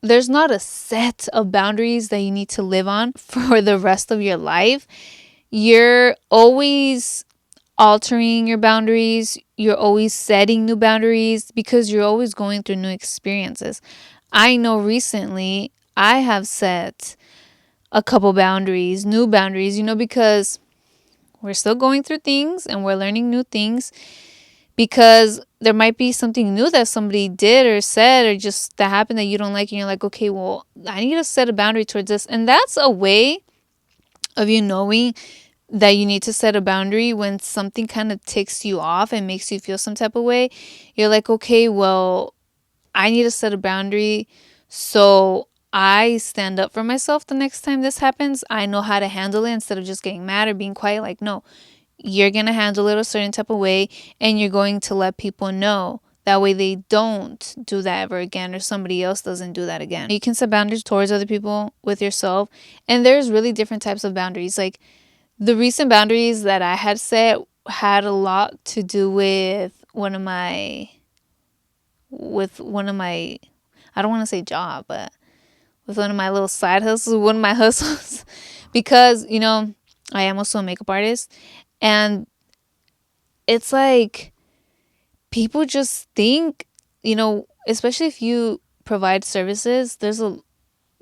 there's not a set of boundaries that you need to live on for the rest of your life. You're always altering your boundaries. You're always setting new boundaries because you're always going through new experiences. I know recently I have set a couple boundaries, new boundaries, because we're still going through things and we're learning new things, because there might be something new that somebody did or said or just that happened that you don't like, and you're like, okay, well, I need to set a boundary towards this. And that's a way of you knowing that you need to set a boundary. When something kind of ticks you off and makes you feel some type of way, you're like, okay, well, I need to set a boundary so I stand up for myself the next time this happens. I know how to handle it instead of just getting mad or being quiet. Like, no, you're going to handle it a certain type of way, and you're going to let people know. That way they don't do that ever again, or somebody else doesn't do that again. You can set boundaries towards other people, with yourself, and there's really different types of boundaries. Like, the recent boundaries that I had set had a lot to do with one of my, I don't want to say job, but with one of my little side hustles, one of my hustles, because, I am also a makeup artist, and it's like people just think, especially if you provide services,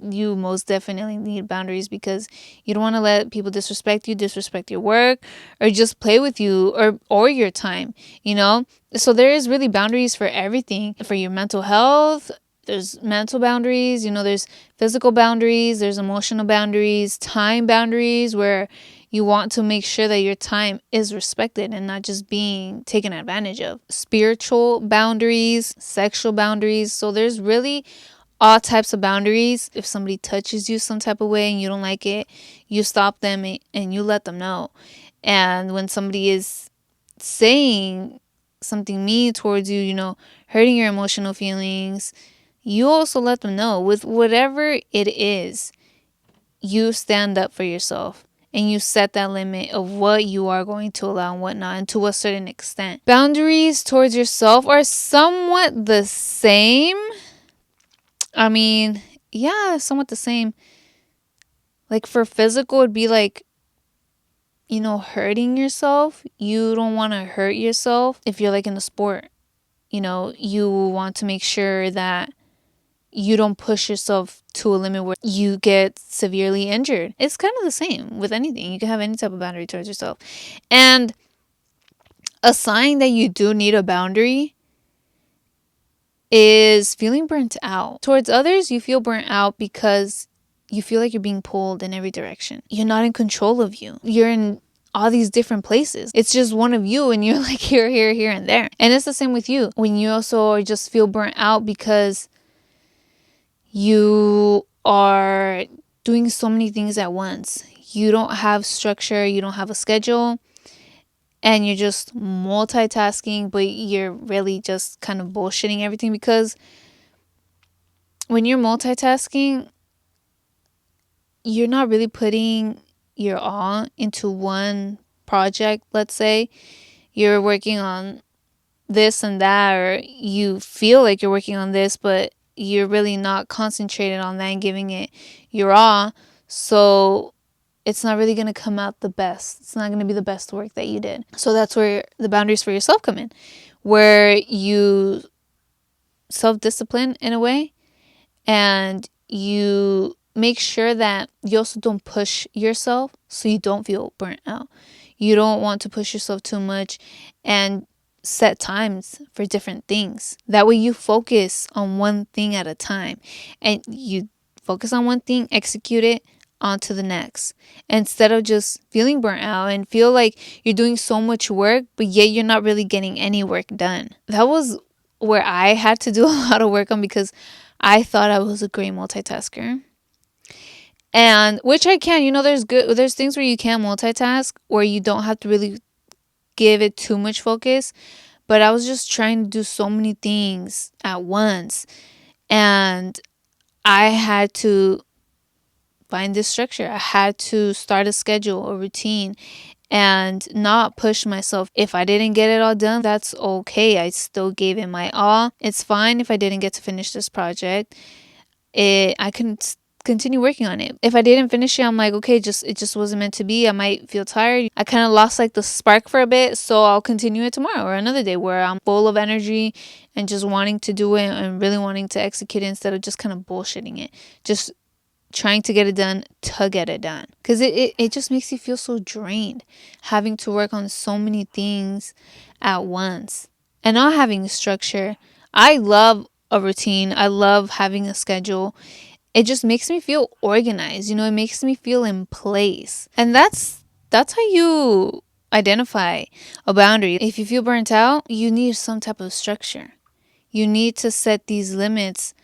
you most definitely need boundaries, because you don't want to let people disrespect you, disrespect your work, or just play with you or your time, So there is really boundaries for everything. For your mental health, there's mental boundaries, there's physical boundaries, there's emotional boundaries, time boundaries, where you want to make sure that your time is respected and not just being taken advantage of. Spiritual boundaries, sexual boundaries. So there's really all types of boundaries. If somebody touches you some type of way and you don't like it, you stop them and you let them know. And when somebody is saying something mean towards you, hurting your emotional feelings, you also let them know. With whatever it is, you stand up for yourself and you set that limit of what you are going to allow and whatnot, and to a certain extent. Boundaries towards yourself are somewhat the same. I mean, yeah, somewhat the same. Like, for physical, it'd be like, hurting yourself. You don't want to hurt yourself. If you're like in a sport, you want to make sure that you don't push yourself to a limit where you get severely injured. It's kind of the same with anything. You can have any type of boundary towards yourself. And a sign that you do need a boundary is feeling burnt out. Towards others, you feel burnt out because you feel like you're being pulled in every direction. You're not in control of you. You're in all these different places. It's just one of you, and you're like here, and there. And it's the same with you. When you also just feel burnt out because you are doing so many things at once. You don't have structure. You don't have a schedule. And you're just multitasking, but you're really just kind of bullshitting everything, because when you're multitasking, you're not really putting your all into one project. Let's say you're working on this and that, or you feel like you're working on this, but you're really not concentrated on that and giving it your all. So it's not really going to come out the best. It's not going to be the best work that you did. So that's where the boundaries for yourself come in, where you self-discipline in a way, and you make sure that you also don't push yourself so you don't feel burnt out. You don't want to push yourself too much, and set times for different things. That way you focus on one thing at a time, and you focus on one thing, execute it, on to the next, instead of just feeling burnt out and feel like you're doing so much work, but yet you're not really getting any work done. That was where I had to do a lot of work on, because I thought I was a great multitasker. And which I can, there's things where you can multitask, where you don't have to really give it too much focus. But I was just trying to do so many things at once, and I had to find this structure. I had to start a schedule, a routine, and not push myself. If I didn't get it all done, that's okay. I still gave it my all. It's fine if I didn't get to finish this project. I can continue working on it. If I didn't finish it, I'm like, okay, just it just wasn't meant to be. I might feel tired. I kind of lost like the spark for a bit, so I'll continue it tomorrow or another day where I'm full of energy and just wanting to do it and really wanting to execute it instead of just kind of bullshitting it. Just trying to get it done to get it done. Because it just makes you feel so drained having to work on so many things at once and not having structure. I love a routine. I love having a schedule. It just makes me feel organized. It makes me feel in place. And that's how you identify a boundary. If you feel burnt out, you need some type of structure. You need to set these limits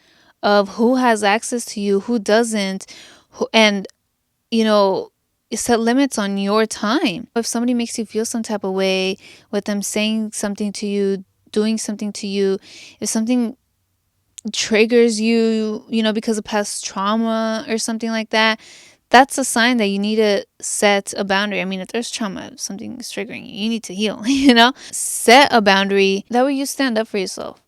of who has access to you, who doesn't, and you know, set limits on your time. If somebody makes you feel some type of way with them saying something to you, doing something to you, if something triggers you, because of past trauma or something like that, that's a sign that you need to set a boundary. I mean, if there's trauma, if something is triggering you, you need to heal, Set a boundary. That way you stand up for yourself.